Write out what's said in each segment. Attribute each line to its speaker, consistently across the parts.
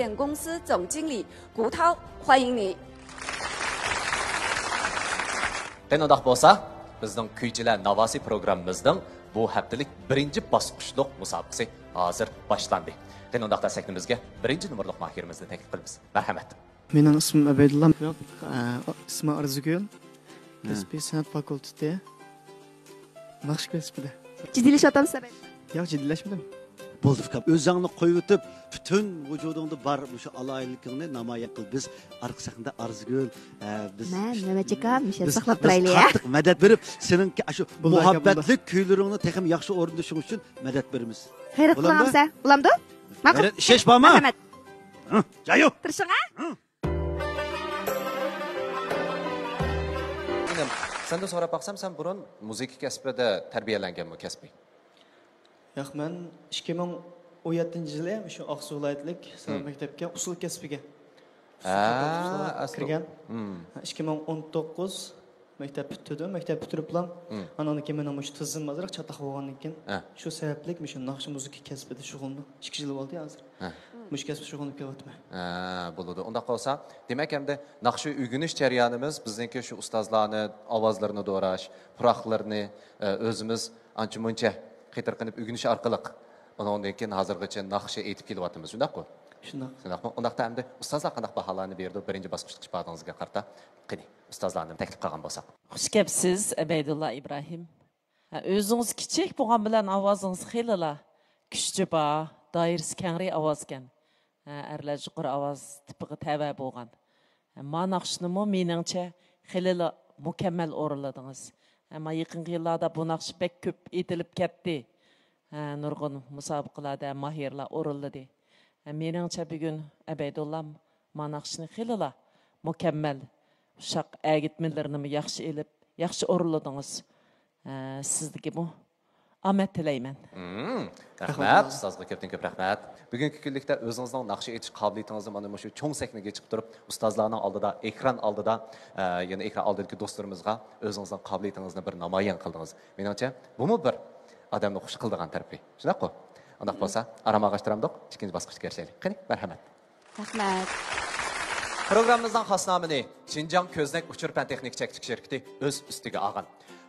Speaker 1: 公司总经理谷涛，欢迎你。
Speaker 2: Qandoq bo'lsa, bizning Kuychilar Navosi programmamizning bu haftalik birinchi bosqichliq musobaqasi hozir boshlandi. Qandoqda saknimizga birinchi nomerlik mahirimizni taklif qilamiz. Marhamat.
Speaker 3: Mening ismim Abdullah, ismim Arzugul. Kasbiy san'at fakülteti. Naqsh kasbida.
Speaker 4: Jiddiylashyapsiz?
Speaker 3: Yo'q, jiddiylashmadim.
Speaker 5: Bo'ldi fikap. O'zingni qo'yib o'tib, butun vujudingda bor o'sha aloylikingni namoyon qil. Biz arqa sahnada Arzugul, biz
Speaker 4: Men nima chekam, o'sha saqlab turaylik.
Speaker 5: Qattiq madad berib, seninki shu muhabbatli kuylaringni texim yaxshi o'rindashing uchun madad beramiz.
Speaker 4: Xayrat qilamsa, bo'lamdi?
Speaker 5: Xayrat, ishlash bormi?
Speaker 4: Marhamat.
Speaker 5: Jayo.
Speaker 4: Tirishing a?
Speaker 2: Senden so'rab baqsam, sen burun muzika kasbida tarbiyalanganmi kasbi?
Speaker 3: Yo'q, men 2017-yili shu Oqsuv viloyatlik san'at maktabiga usul kasbiga kirgan. 2019 maktab bitirdim. Maktab bitirib bilan andan keyin men shu tizim ozroq chataq bo'lgandan keyin shu sababli shu naqsh muzika kasbida shug'ullandim. 2 yil bo'ldi hozir. Mush kasb shug'ullanib kelyapman.
Speaker 2: Bo'ladi. Unda qolsa, demak hamda naqsh o'rganish jarayonimiz bizningki shu ustozlarni ovozlarini do'rash, puroqlarni o'zimiz ancha-muncha qitirqinib o'rganish orqali undan keyin hozirgacha naqsh aytib kelyapmiz. Shundaqmi? Shundaqmi? Undaqda hamda ustozlar qanday baholarni berdi birinchi bosqichlik ishbodingizga qarata? Qani, ustozlarni taklif qilgan bo'lsak.
Speaker 6: Xush kelibsiz, Abaydulla Ibrohim. O'zingiz kichik bo'lgan bilan ovozingiz xilala kuchli bor, doirasi kengri ovoz ekan. Erlar yuqori ovoz tipiga tava bo'lgan. Naqshnimi meningcha xilala mukammal o'rinladingiz. Ammo yaqinqi yillarda bu naqsh bek ko'p etilib ketdi. Nurg'un musobaqalarda mahirlar o'rinladi. Meningcha bugun Abaydullam naqshni xilala mukammal shaq agitmalarini yaxshi elib, yaxshi o'rinladingiz. Sizniki bu omad tilayman.
Speaker 2: Rahmat, ustozga ko'p rahmat. Bugungi kunlikda o'zingizning naqsh aytish qobiliyatingizni mana shu cho'ng sahnaga chiqib turib, ustozlarning oldida, ekran oldida, yana ekran oldidagi do'stlarimizga o'zingizning qobiliyatingizni bir namoyon qildingiz. Menimcha, bu bir odamni xush qildigan tarafi. Shundaqmi? Undaq bo'lsa, arama ag'ashtiramdiq, ikkinchi bosqichga kirishaylik. Qani, marhamat.
Speaker 4: Rahmat.
Speaker 2: Programmamizning xos nomini Şinjan Ko'znak Uchur fan texnik cheklik shirkati o'z ustiga olgan.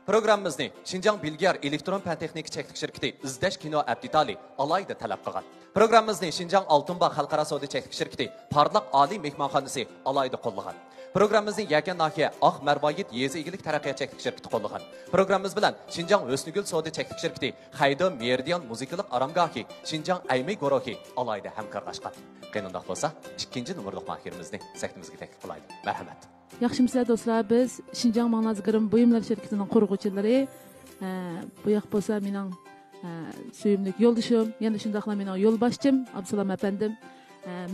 Speaker 2: Programmamizni Şinjan Bilgiyar elektron fan texnik cheklik shirkati izlash kino abditali alayda talab qilgan. Programmamizni Şinjan Altınbağ xalqaro savdo cheklik shirkati Parlaq oliy mehmonxonasi alayda qo'llagan. Programmamizning Yakan nahiya Oq Marvoyit yezi egilik taraqqiyot cheklik shirkati qo'llagan. Programmamiz bilan Şinjan O'snigul savdo cheklik shirkati Haydo Meridian muzikalik aramgohi Şinjan Aymi guruhi alayda hamkorlashgan. Qandoq bo'lsa, ikkinchi nomerlik mahirimizni saktimizga taklif qilaylik. Marhamat.
Speaker 7: Yaxshimisiz do'stlar, biz Şinjan Manglazigarim buyumlar shirkatining qurg'uvchilari. Bu yoq bo'lsa mening suyimli yo'ldishim, yana shundaqla mening yo'lboshchim Abdusalom apandim.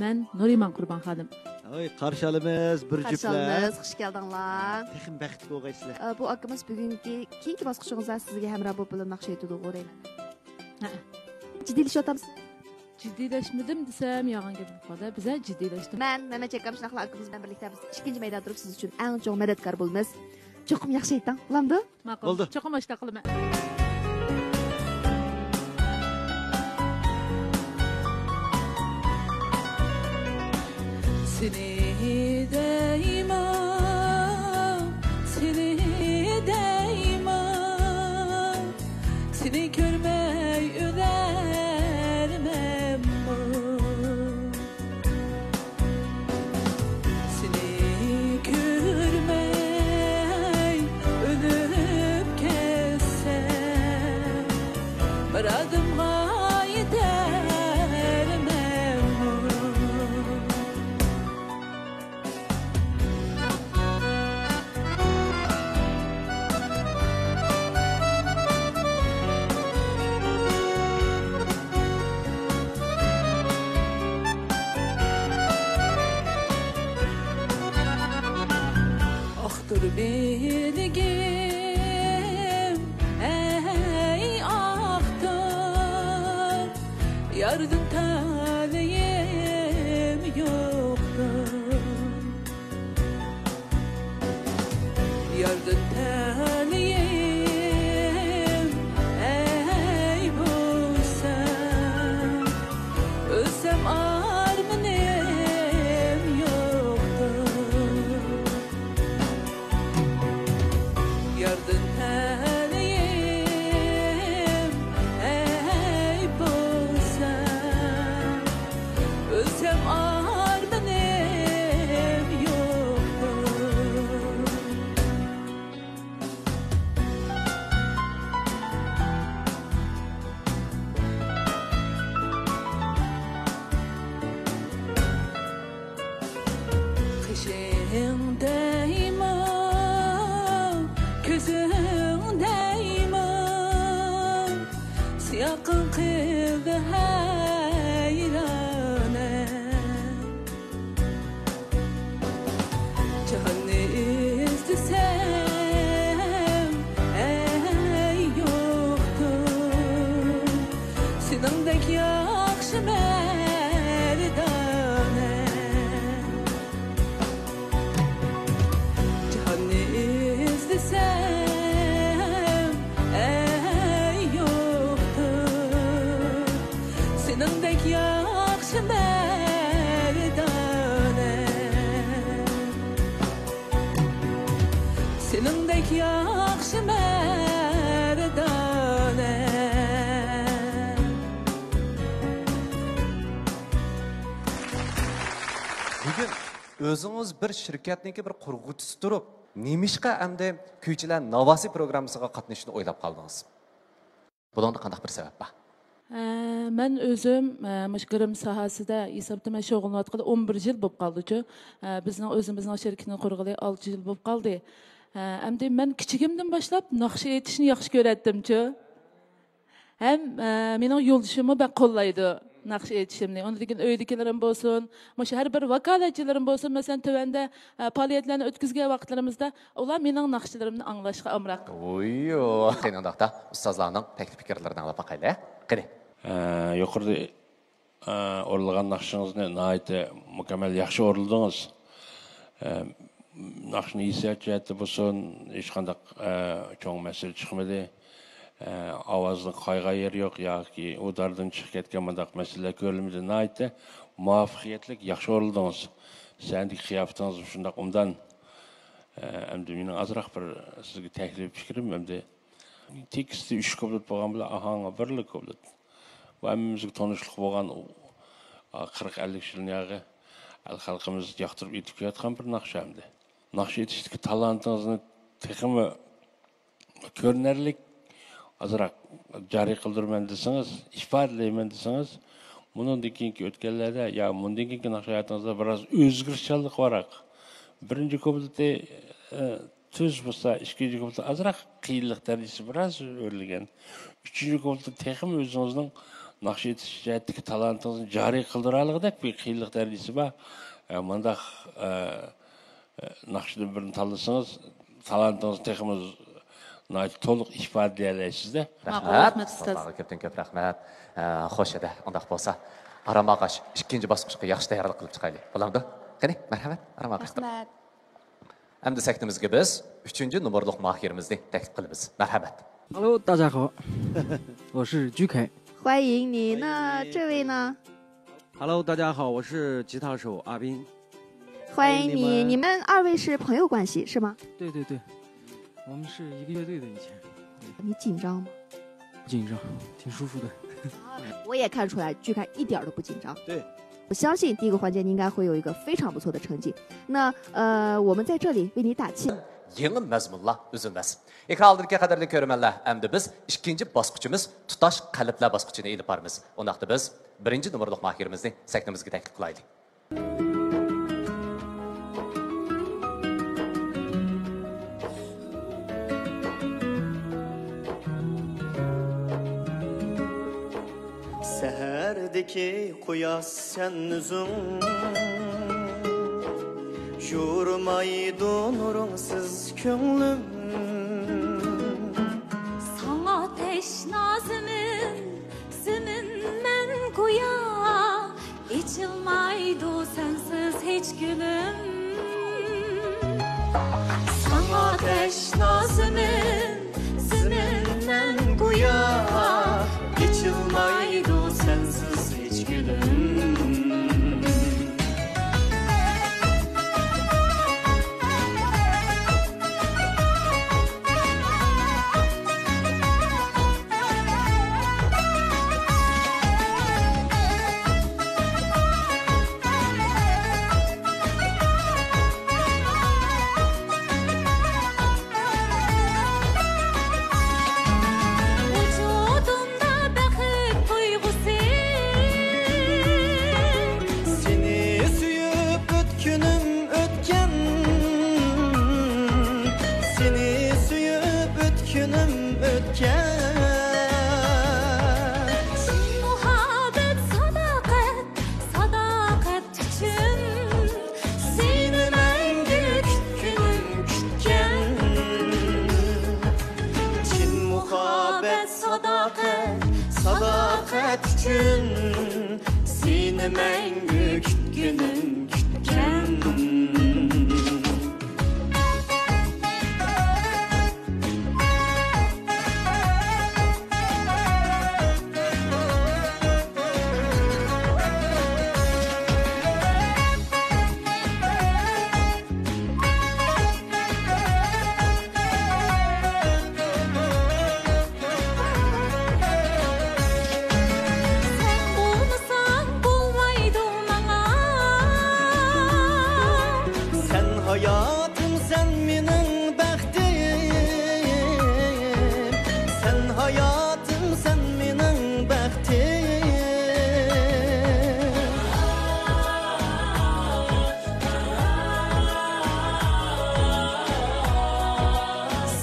Speaker 7: Men Nuriman Qurban xonim.
Speaker 5: Oy, qarshi olamiz bir juftlar.
Speaker 4: Xush keldinglar.
Speaker 5: Texim baxtli bo'lgaysizlar.
Speaker 4: Bu akamiz bugungi keyingi bosqichingizda sizga hamroh bo'lib naqsh aytdi o'g'rayman. Jiddiylashyapsiz?
Speaker 7: Jiddiylashmadim desam, yolg'on gap bo'ladi. Biz jiddiylashdim.
Speaker 4: Men nima chekam shunaqa akamiz bilan birlikda biz ikkinchi maydonda turib siz uchun eng cho'ng madadkor bo'lamiz. Cho'qim yaxshi ayting. Bo'lamdi?
Speaker 7: Ma'qul. Cho'qim boshqa qilaman.
Speaker 6: Seni deyma, seni deyma, seni görmey ölermem mi? Seni görmey ölüp kessem, bir adımga yetermem mi? Aktır bilgim, ey aktır, yardım talihim yoktur. Yardım talihim, ey bulsam, ölsem armını
Speaker 7: desem armanım yoktur. Kışındayım, gözündeyim, yakın kıldı hayranım. Canı istesem ey yoktur, senindek yakşı merdanem. Canı istesem ey yoktur, senindek yakşı merdanem. Senindek yakşı merdanem.
Speaker 2: Bugün özünüz bir şirketniki bir qurg'uvchisi turib, nemishqa endi kuychilar Navasi programmasiga qatnashishni o'ylab qoldingiz? Buningda qanday bir sabab bor?
Speaker 7: Ben özüm müşkirim sahasida hesaptama şoğullanatqalı 11 yıl bo'lib qoldi. Bizning özümüzning şirketini qurg'ili 6 yıl bo'lib qoldi. Endi men kichigimdan boshlab naqsha etishni yaxshi ko'ratdim-chu. Hem mening yo'ldoshimni ben qo'llaydi naqsha etishimni. Onda degan uydagilarim bo'lsin, mana har bir vakolatchilarim bo'lsin, masalan tövanda faoliyatlarni o'tkazgan vaqtlarimizda ular mening naqshlarimni anglashga amroq.
Speaker 2: Oyyo, qanaqda ustozlarning taklif fikrlarini anglab baqayli. Qani.
Speaker 8: Yuqorida o'rilgan naqshingizni nihoyatda mukammal yaxshi o'rildingiz. Naqshni hissiyoti bo'lsin, hech qanday cho'ng masala chiqmadi. Ovozning qayga yeri yo'q yoki udardan chiqib ketgan bunday masalalar ko'rilmadi. Nihoyatda muvaffaqiyatli yaxshi o'rildingiz. Sizning qiyofatingiz shunday undan endi mening azroq bir sizga taklif fikrim endi teksti 3 kublat bo'lgan bilan ahanga birlik kublat. Bu hammamizga tanishlik bo'lgan 40-50 yilning yağı xalqimiz yoqtirib etib kelayotgan bir naqsha endi. Naqsha etishdagi talantingizni texmi ko'rinarlik azroq joriy qildirman desangiz, ifodalayman desangiz, bundan keyingi o'tganlarda ya bundan keyingi naqsha hayotingizda biroz o'zgarishchilik boraq. Birinchi kublatda tuz bo'lsa, ikkinchi kublatda azroq qiyinlik darajasi biroz o'rilgan. Uchinchi kublatda texmi o'zingizning naqsha etish jihatdagi talantingizni joriy qildira olgandek bir qiyinlik darajasi bor. Bundaq naqshdan birini tanlasangiz, talantingizni texmi to'liq ifodalay olasizda.
Speaker 2: Rahmat. Sizlarga ko'p rahmat. Xo'sh edi, undaq bo'lsa, Aram og'ash ikkinchi bosqichga yaxshi tayyorlik qilib chiqaylik. Bo'lamdi? Qani, marhamat. Aram og'ash.
Speaker 1: Rahmat.
Speaker 2: Endi sektimizga biz 3-numorliq mahirimizni taklif qilamiz. Marhamat.
Speaker 9: Hello， 大家好，我是居凯。
Speaker 4: 欢迎你，那这位呢？
Speaker 9: Hello， 大家好，我是吉他手阿斌。
Speaker 4: 欢迎你，你们二位是朋友关系是吗？
Speaker 9: 对对对，我们是一个乐队的以前。
Speaker 4: 你紧张吗？
Speaker 9: 不紧张，挺舒服的。
Speaker 4: 我也看出来，巨凯一点都不紧张。
Speaker 5: 对，
Speaker 4: 我相信第一个环节你应该会有一个非常不错的成绩。那我们在这里为你打气。
Speaker 2: Yeni mazmunlar uzilmas. Ekrandagi qadrli ko'rmanlar, endi biz ikkinchi bosqichimiz tutash qalblar bosqichini elib boramiz. Undaqda biz 1-numorliq mahirimizni saktimizga taklif qilaylik.
Speaker 3: Səhərdəki quyaş sən üzün Jurmaydı nurunsiz könlüm
Speaker 10: Sana teşnazımın Zümünden kuya İçilmaydı sensiz hiç gülüm Sana teşnazımın Zümünden kuya
Speaker 3: İçilmaydı sensiz hiç gülüm hayatım sen benim bəxtim. Sen hayatım sen benim bəxtim.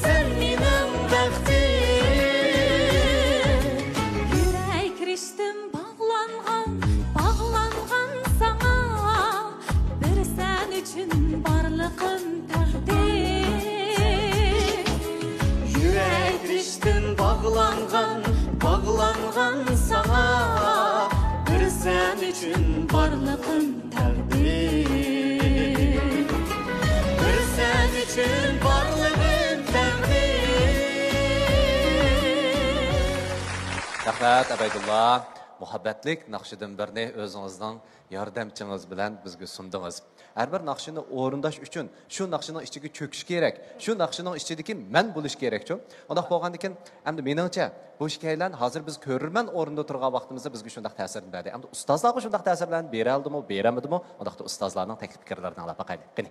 Speaker 3: Sen benim bəxtim.
Speaker 10: Yürek riştim bağlanğan sana. Bir sen için barlıqım təqdim.
Speaker 3: Yürek riştim bağlanğan sana. Bir sen için
Speaker 10: Barlıqım təqdim.
Speaker 3: Bir sen için varlığım təqdim.
Speaker 2: Rahmat Abaydullah. Muhabbetlik naqşidan birini özünüzden yardımcınız bilen bizge sundunuz. Her bir naqşini orundaş üçün şu naqşinin içindeki çöküş gerek. Şu naqşinin içindeki men buluş gerek. Ondaq bolğandan hem de meningçe bu hikayeler hazır biz körürmen orunda turgan vaqtimizda bizge şundaq ta'sir berdi. Hem de ustozlarga şundaq ta'sirlarni bera oldimi, beramidimi? Ondaqda ustozlarning taklif fikrlarini anglab baqaylik. Qani.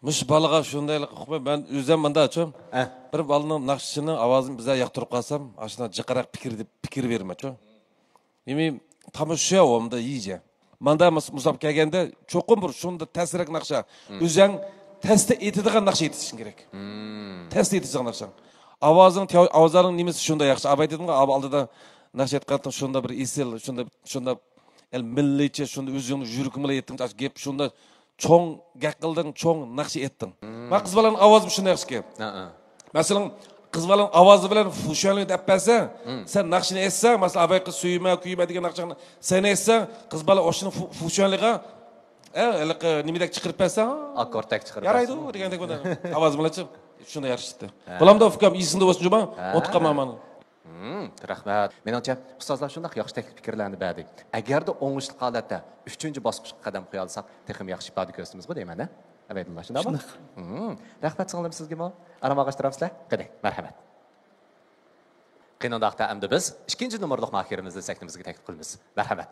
Speaker 11: Müş balığa şundaylık hukme ben özüm manda açım. Bir balının naqşını avazını bize yaktırıp kalsam, aşına cıkarak fikir verme ço. Yemin tam şu olumda iyice. Manda musab kelgende çokum bir şunda təsirek naqşa. Özün teste etediğin naqşa yetişin gerek. Teste etediğin naqşa. Avazların nimesi şunda yaxşı. Abay dedim ki aldıda naqşa etqatın şunda bir isil, şunda el milliçe şunda özünü jürkümle ettin. Gep şunda çoğ gaqıldın, çoğ naqşa ettin. Bak kız balanın avazı şunda yaxşı ki. Mesela kız balanın avazı bilen fuşanlığı depelse, sen naqşını etse, mesela abay kız suyuma, kuyuma degen naqşını sen etse, kız bala oşunu fuşanlığa nimedek çıkırıp etse,
Speaker 2: Akkortek çıkırıp
Speaker 11: yaraydı o degendek bana. Avaz bilen çık, şunda yarıştı. Bulam da fikam iyisinde olsun cuma, otqamamanı.
Speaker 2: Rahmat. Menimcha ustozlar shunday yaxshi taklif fikrlarni berdi. Agarda o'ngishli holatda 3-bosqichga qadam qo'ya olsak, texnik yaxshi ifoda ko'rsatamiz-ku deyman-a. Abaydullah, shundaymi? Rahmat singlim sizga-mo. Aramag'ashtirasizlar? Qani, marhamat. Qinondaqda endi biz 2-nomerlik mahirimizni saknimizga taklif qilamiz. Marhamat.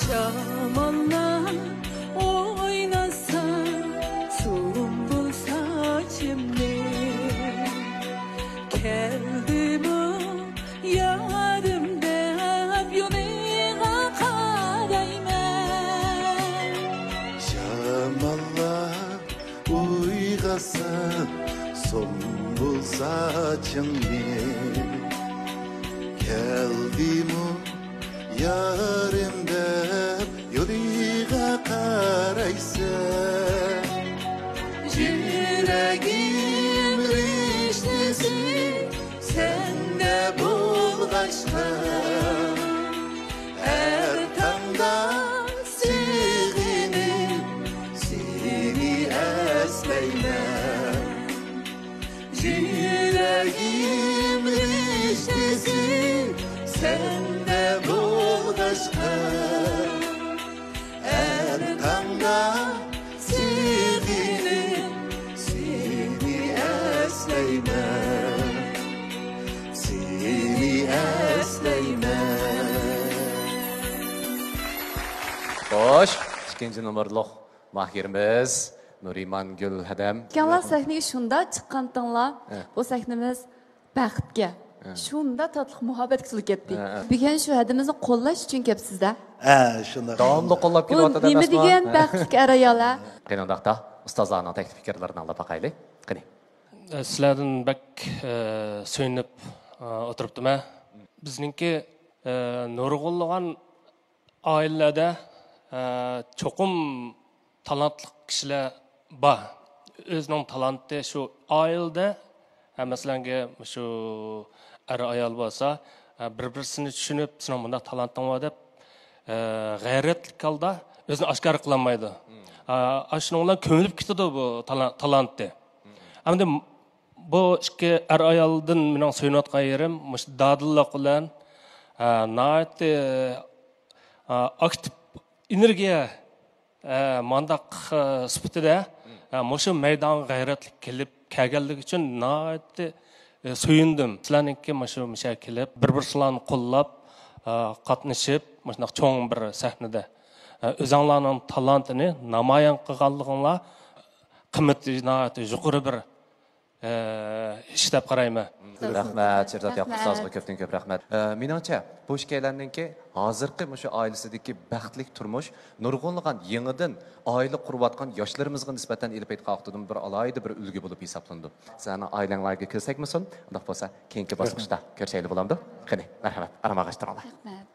Speaker 10: Şamanlar oynasa sumbul saçımı Keldim o yarım dep yoluna karayman
Speaker 12: Şamanlar uygasa sumbul saçımı Keldim o yarım dep yoluna karaysan da sevgilim seni eslayman seni eslayman.
Speaker 2: Xo'sh, ikkinchi nomerliq mahirimiz Nuriman Gul Hadam.
Speaker 1: Kanlar sahneye şunda çıqqandinglar. Bu sahnemiz baxtga. Şunda tatlı muhabbet kutulib ketdi. Bugun shu hadimizni qo'llash uchun kelibsizda.
Speaker 12: Shunday.
Speaker 2: Davomli qo'llab kelyapti
Speaker 1: Nima degan baxtli ayollar?
Speaker 2: Qanaqda ustozlarning taklif fikrlarini anglab boqaylik. Qani.
Speaker 13: Sizlardan bak so'yinib o'tiribdim. Bizningki nurg'unlagan oilalarda cho'qim talantli kishilar bor. O'zining talanti shu oilada, masalan, shu er ayol bo'lsa, bir-birini tushunib, "Sening bunda talanting bor" deb g'ayratli holda o'zini oshkor qilolmaydi. Shundan bilan ko'milib ketadi bu talantni. Endi bu ikki er ayoldan mening so'yinayotgan yerim mush dadillik bilan nihoyatda aktiv energiya mandaq sifatida mushu maydon g'ayratli kelib kelganligi uchun nihoyatda so'yindim. Sizlarningki mushu misha kelib bir-birlarini qo'llab qatnashib mana cho'ng bir sahnada o'zinglarning talantini namoyon qilganliginglar qimmatli nihoyatda yuqori bir ish deb qarayman.
Speaker 2: Rahmat, Sherzod Yoqub ustozga ko'p rahmat. Meningcha bu ishlarninki hozirgi mushu oilasidagi baxtli turmush nurg'unlagan yangidan oila qurayotgan yoshlarimizga nisbatan elib aytqoqdidim bir alayda bir ulgu bo'lib hisoblandi. Sizlarni oilanglarga kelsak-misin? Unda bo'lsa, keyingi bosqichda ko'rishaylik bo'lamdi. Qani, marhamat, aramag'ashtiringlar. Rahmat.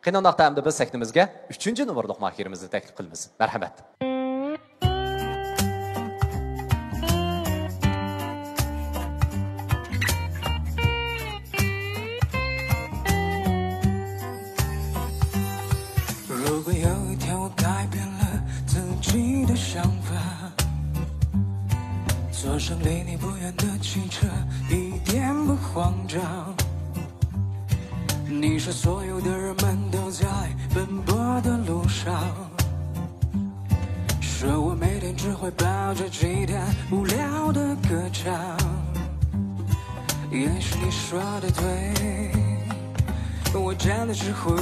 Speaker 2: Qanaqda endi biz sahnimizga 3-nomerlik mahirimizni taklif qilamiz. Marhamat.
Speaker 10: 坐上离你不远的汽车，一点不慌张。你说所有的人们都在奔波的路上，说我每天只会抱着吉他无聊的歌唱。也许你说的对，我真的只会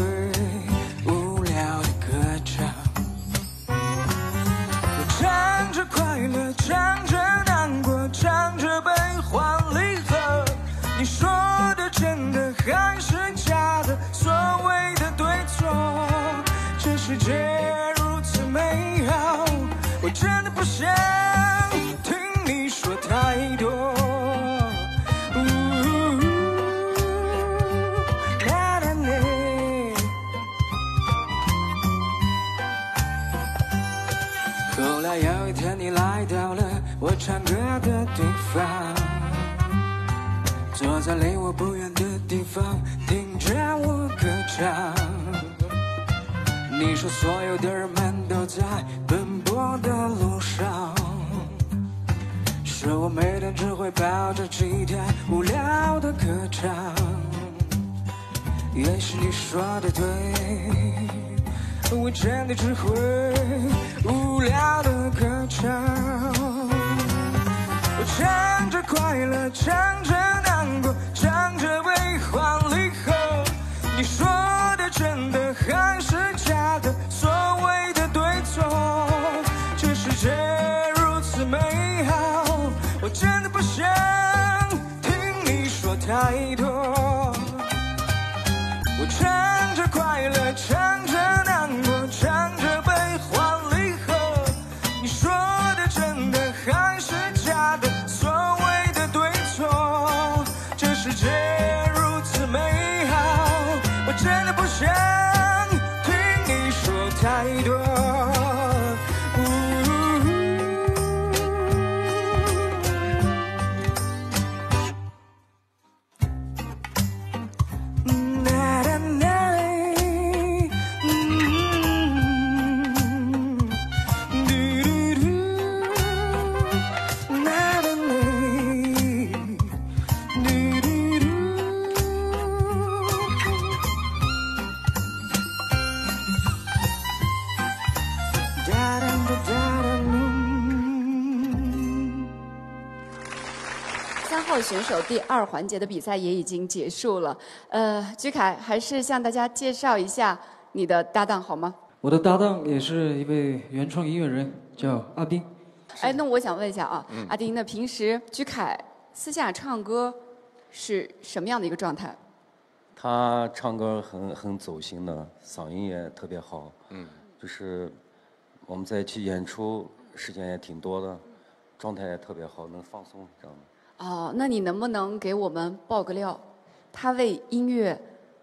Speaker 10: 无聊的歌唱。唱着快乐，唱着难过，唱着悲欢离合。你说的真的还是假的？所谓的对错，这世界如此美好，我真的不想听你说太多。后来有一天你来到了我唱歌的地方，坐在离我不远的地方，听着我歌唱。你说所有的人们都在奔波的路上，说我每天只会抱着吉他无聊的歌唱。也许你说的对，我真的只会无聊的歌唱。我唱着快乐，唱着难过，唱着悲欢离合。你说的真的还是假的？所谓的对错，这世界如此美好，我真的不想听你说太多。我唱着快乐，唱着难过，唱着悲欢离合。你说的真的还是假的？所谓的对错，这世界如此美好，我真的不想听你说太多。
Speaker 1: 号选手第2环节的比赛也已经结束了。居凯，还是向大家介绍一下你的搭档好吗？
Speaker 14: 我的搭档也是一位原创音乐人，叫阿丁。
Speaker 1: 哎，那我想问一下啊，阿丁，那平时居凯私下唱歌是什么样的一个状态？
Speaker 15: 他唱歌很走心的，嗓音也特别好。就是我们在一起演出时间也挺多的，状态也特别好，能放松这样的。
Speaker 1: 哦，那你能不能给我们爆个料？他为音乐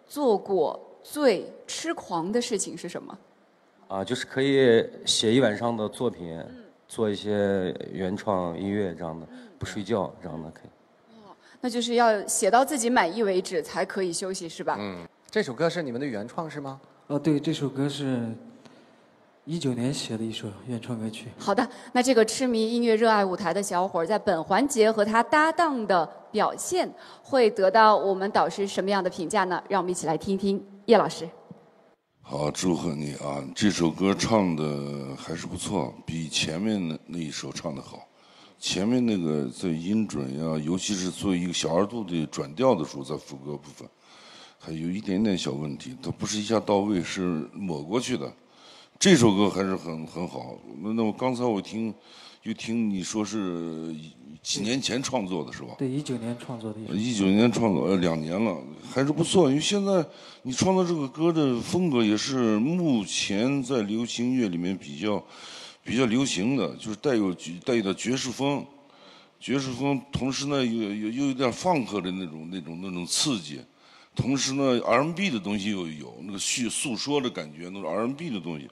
Speaker 1: 做过最痴狂的事情是什么？
Speaker 15: 就是可以写一晚上的作品，做一些原创音乐这样的，不睡觉这样的可以。
Speaker 1: 那就是要写到自己满意为止才可以休息，是吧？
Speaker 2: 这首歌是你们的原创是吗？
Speaker 14: 对，这首歌是19年写的一首原创歌曲。
Speaker 1: 好的，那这个痴迷音乐、热爱舞台的小伙，在本环节和他搭档的表现，会得到我们导师什么样的评价呢？让我们一起来听一听叶老师。
Speaker 16: 好，祝贺你啊！这首歌唱的还是不错，比前面那一首唱的好。前面那个在音准呀，尤其是作为一个小2度的转调的时候，在副歌部分还有一点点小问题，它不是一下到位，是抹过去的。这首歌还是很好。那我刚才我又听你说是几年前创作的是吧？
Speaker 14: 对，19年创作的。
Speaker 16: 19年创作，2年了，还是不错。因为现在你创作这个歌的风格也是目前在流行音乐里面比较流行的，就是带有点爵士风，同时呢又有点funk的那种刺激，同时呢 R&B 的东西又有那个诉说的感觉，那种 R&B 的东西。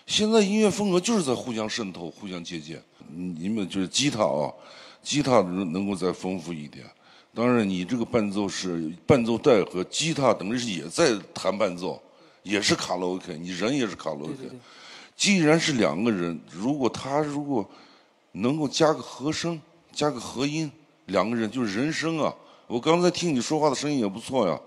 Speaker 16: 现在音乐风格就是在互相渗透、互相借鉴。你们就是吉他能够再丰富一点。当然，你这个伴奏带和吉他等于是也在弹伴奏，也是卡拉 OK， 你人也是卡拉 OK。既然是2个人，如果能够加个和声、加个和音，2个人就是人声啊。我刚才听你说话的声音也不错呀。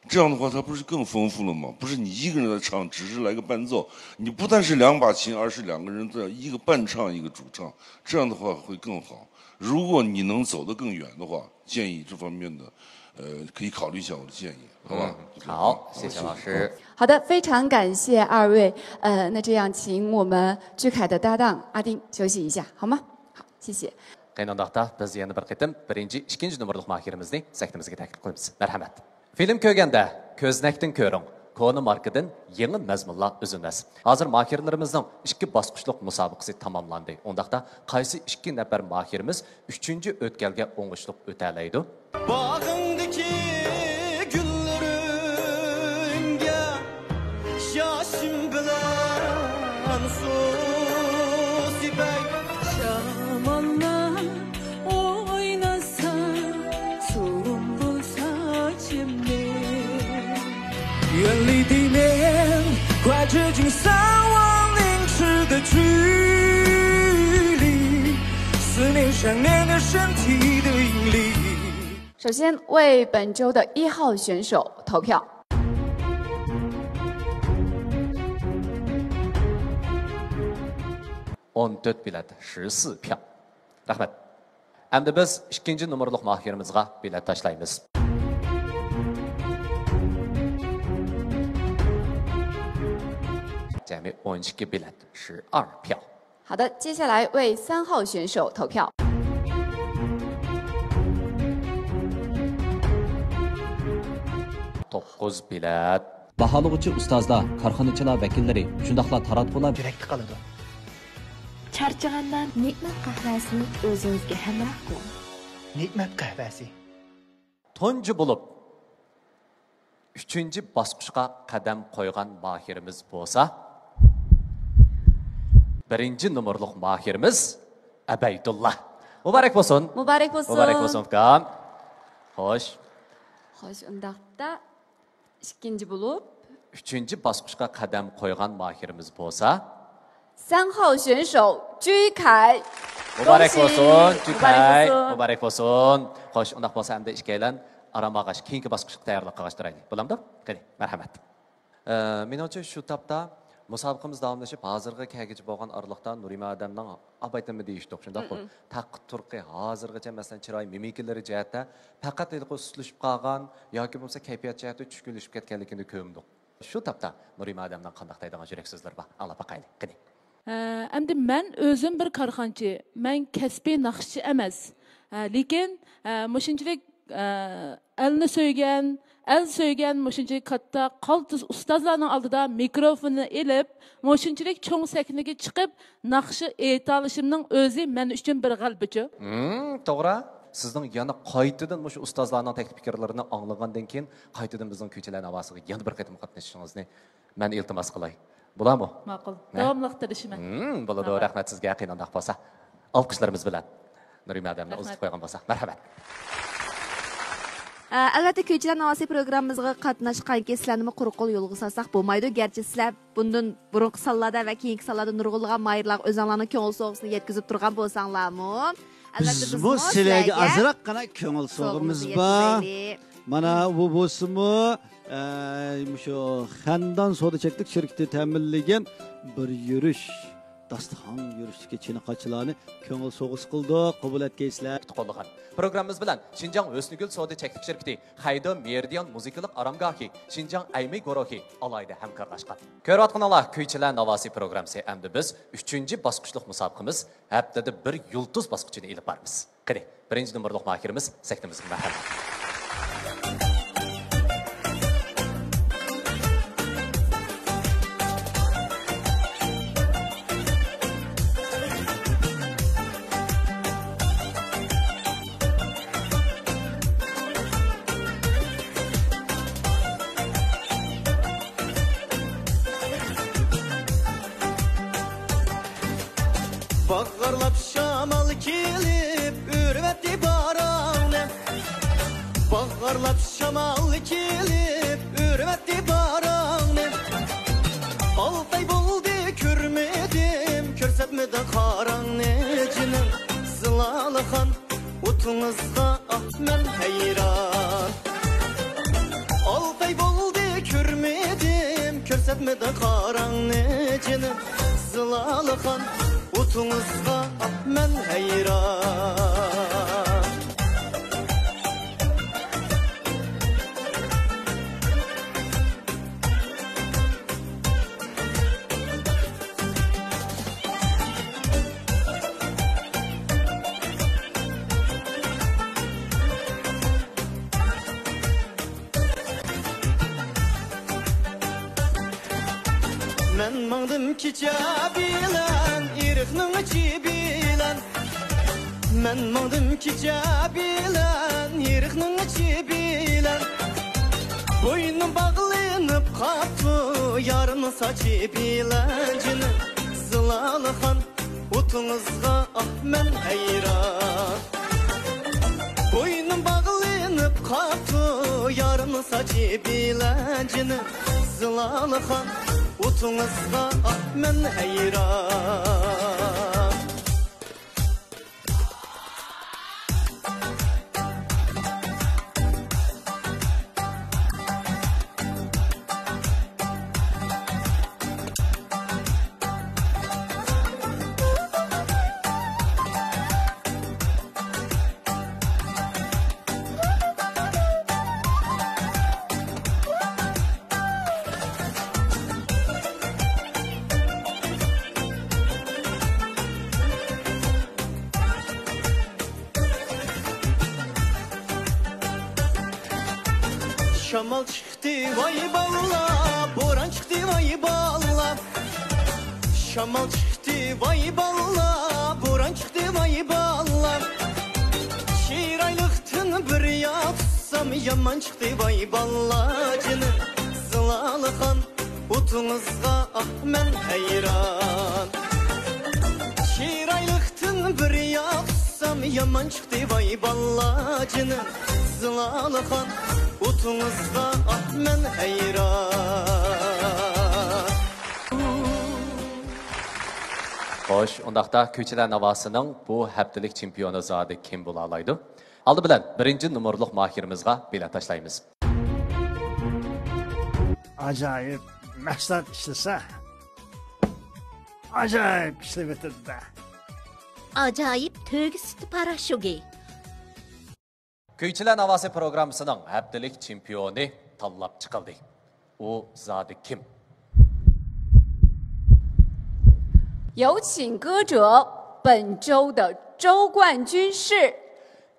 Speaker 16: 这样的话，它不是更丰富了吗？不是你一个人在唱，只是来个伴奏，你不但是2把琴，而是2个人在一个伴唱，一个主唱，这样的话会更好。如果你能走得更远的话，建议这方面的，可以考虑一下我的建议，好吧？
Speaker 2: 好，谢谢老师。
Speaker 1: 好的，非常感谢2位。那这样，请我们居凯的搭档阿丁休息一下，好吗？好，谢谢。
Speaker 2: Qaynandaqda biz yana bir qitim 1, 2 numaralı mahirimizni sahnemizga taklif qilamiz. Marhamat. Film ko'rganda ko'znakdan ko'ring. Kona markadan yangi mazmunlar o'zinmas. Hozir mahirlarimizning 2 bosqichlik musobaqasi tamomlandi. Undaqda qaysi 2 nafar mahirimiz 3-o'tkalga o'ng'ishliq o'talaydi?
Speaker 10: Bağındaki güllerimge yaşım bilen susibey
Speaker 17: Şamanlar oynasa sumbu saçımı
Speaker 10: 愿离地面快接近3万英尺的距离，思念想念的身体的引力。
Speaker 1: 首先为本周的1号选手投票。
Speaker 2: 14 bilet, 14 票. Rahmat. Endi biz 2 numaraliq mahirimizga bilet tashlaymiz. Jami 12 bilet, 12 票.
Speaker 1: 好的，接下来为3号选手投票。
Speaker 2: 9 bilet.
Speaker 18: Baholovchi ustozlar, korxonachilar vakillari, shundoqla taratqular
Speaker 3: yurakda qoladi.
Speaker 4: Charchagandan ne'mat qahvasini o'zingizga hamroh qiling.
Speaker 3: Ne'mat qahvasi.
Speaker 2: Tunji bo'lib 3-bosqichga qadam qo'ygan mahirimiz bo'lsa, 1-numarliq mahirimiz Abaydullah. Muborak bo'lsin.
Speaker 1: Muborak bo'lsin.
Speaker 2: Muborak bo'lsin ukam. Xo'sh.
Speaker 1: Xo'sh, undaqda 2 bo'lib
Speaker 2: 3-bosqichga qadam qo'ygan mahirimiz bo'lsa,
Speaker 1: 3号选手居凯。
Speaker 2: Muborak bo'lsin, Jukay. Muborak bo'lsin. Xo'sh, undaq bo'lsa endi ikkalan aramag'ash keyingi bosqichga tayyorlik qilishtiraylik. Bo'lamdi? Qani, marhamat. Menimcha shu topda Musobaqamiz davomlashib, hozirgi kelgichi bo'lgan araliqda Nurima Adamning abaytimi deyishdik, shundaqmi? Taqit turqi hozirgacha masalan chiroy mimikalari jihatda faqat sutlashib qolgan yoki bo'lmasa kayfiyat jihati tushkunlashib ketganligini ko'mdik. Shu tapda Nurima Adamning qanday deydigan yurak so'zlar bor. Anglab boqaylik. Qani.
Speaker 7: Endi men o'zim bir korxonchi, men kasbiy naqshchi emas. Lekin mushunchalik elni so'ygan mushunchalik katta qaltis ustozlarning oldida mikrofonni elib, mushunchalik cho'ng sahnaga chiqib, naqshi ayta olishimning o'zi men uchun bir g'albichi.
Speaker 2: To'g'ri. Sizning yana qaytadan shu ustozlarning taklif fikrlarini anglagandan keyin qaytadan bizning ko'chalar navosiga yana bir qatim qatnashishingizni men iltimos qilay. Bo'ladimi?
Speaker 7: Ma'qul. Davomli tilishiman.
Speaker 2: Bo'ladi, rahmat sizga qiynoq bo'lsa. Alqishlarimiz bilan Nurima Adamni o'zib qo'ygan bo'lsa. Marhamat.
Speaker 4: Albatta ko'chalar navosi programmamizga qatnashgan sizlarni quruq qo'l yo'lga solsak bo'lmaydi. Garchi sizlar bundan burungi sonlarda va keyingi sonlarda nurg'ulg'an mayirlar o'zinglarning ko'ngil so'g'isini yetkazib turgan bo'lsanglarmi?
Speaker 5: Biz bu sizlarga azroqgina ko'ngil so'g'imiz bor. Mana bu bo'lsa-mu, shu Xandon savdo cheklik shirkati ta'minlagan bir yurish dasturxon yurishga chiniqachilarni ko'ngil so'g'is qildi, qabul etgaysizlar.
Speaker 2: Qo'llagan. Programmamiz bilan Xinjiang O'snigul savdo cheklik shirkati, Haydo Meridian muzikalik aramgohi, Xinjiang Aymay guruhi alayda hamkorlashgan. Ko'rayotganlar Ko'chalar navosi programmasi endi biz 3-bosqichlik musobaqamiz haftada bir yulduz bosqichini ilib boramiz. Qani, 1-numorlik mahirimiz sektimizga marhamat.
Speaker 3: Bağırlap şamal kilip ürvetti baranı. Bağırlap şamal kilip ürvetti baranı. Altay buldu kürmedim, körsetmeden karanecini. Zılalıkan utunuzda ah men heyran. Altay buldu kürmedim, körsetmeden karanecini. Zılalıkan utunuzda men heyran. Men mangdım ki bilen irikning ichi bilen. Men mangdım ki bilen irikning ichi bilen. Boynum bağlanıp qaptı yarını saçı bilen. Cini zılalıkan utunuzga ah men heyran. Boynum bağlanıp qaptı yarını saçı bilen. Cini zılalıkan utunuzga ah men heyran. Şamal çıktı vay balla, boran çıktı vay balla. Şamal çıktı vay balla, boran çıktı vay balla. Şiir aylıktın bir yapsam yaman çıktı vay balla. Cini zılalıkan utunuzga ah men heyran. Şiir aylıktın bir yapsam yaman çıktı vay balla. Cini zılalıkan utunuzda ah men heyran.
Speaker 2: Xo'sh, undaqda Ko'chalar navosining bu haftalik chempioni zodi kim bo'la oladi? Aldi bilan 1-numorlik mahirimizga bilet tashlaymiz.
Speaker 19: Acayip mahsulot ishlasa
Speaker 5: acayip işle bitirdi.
Speaker 19: Acayip tövgü sütü paraşogi.
Speaker 2: Kuychilar Navosi programmasining haftalik chempioni tanlab chiqildi. U zodi kim?
Speaker 1: 有请歌者，本周的周冠军是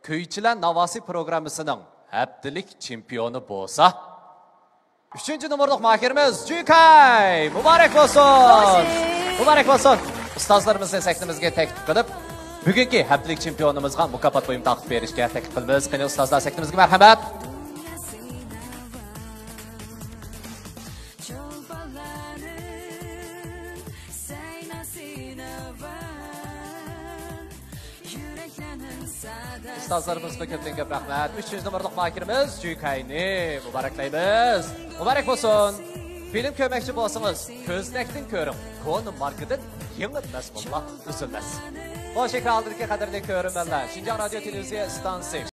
Speaker 2: Kuychilar Navosi programmasining haftalik chempioni bo'lsa, 3-numorliq mahirimiz Jukay. Muborak bo'lsin. Muborak bo'lsin. Ustozlarimizni saknimizga taklif qilib, bugungi haftalik chempionimizga mukofot buyum taqdim berishga taklif qilamiz. Qani ustozlar saknimizga marhamat. Ustozlarimizga ko'pdan ko'p rahmat. 3-numorliq mahirimiz Jukayni muboraklaymiz. Muborak bo'lsin. Film ko'makchi bo'lsangiz, ko'znakdan ko'ring. Konu markadan yangi mas'ullar uzilmas. Xo'sh, ekrandagi qadrli ko'ruvchilar, Shinjong radio televiziya stansiya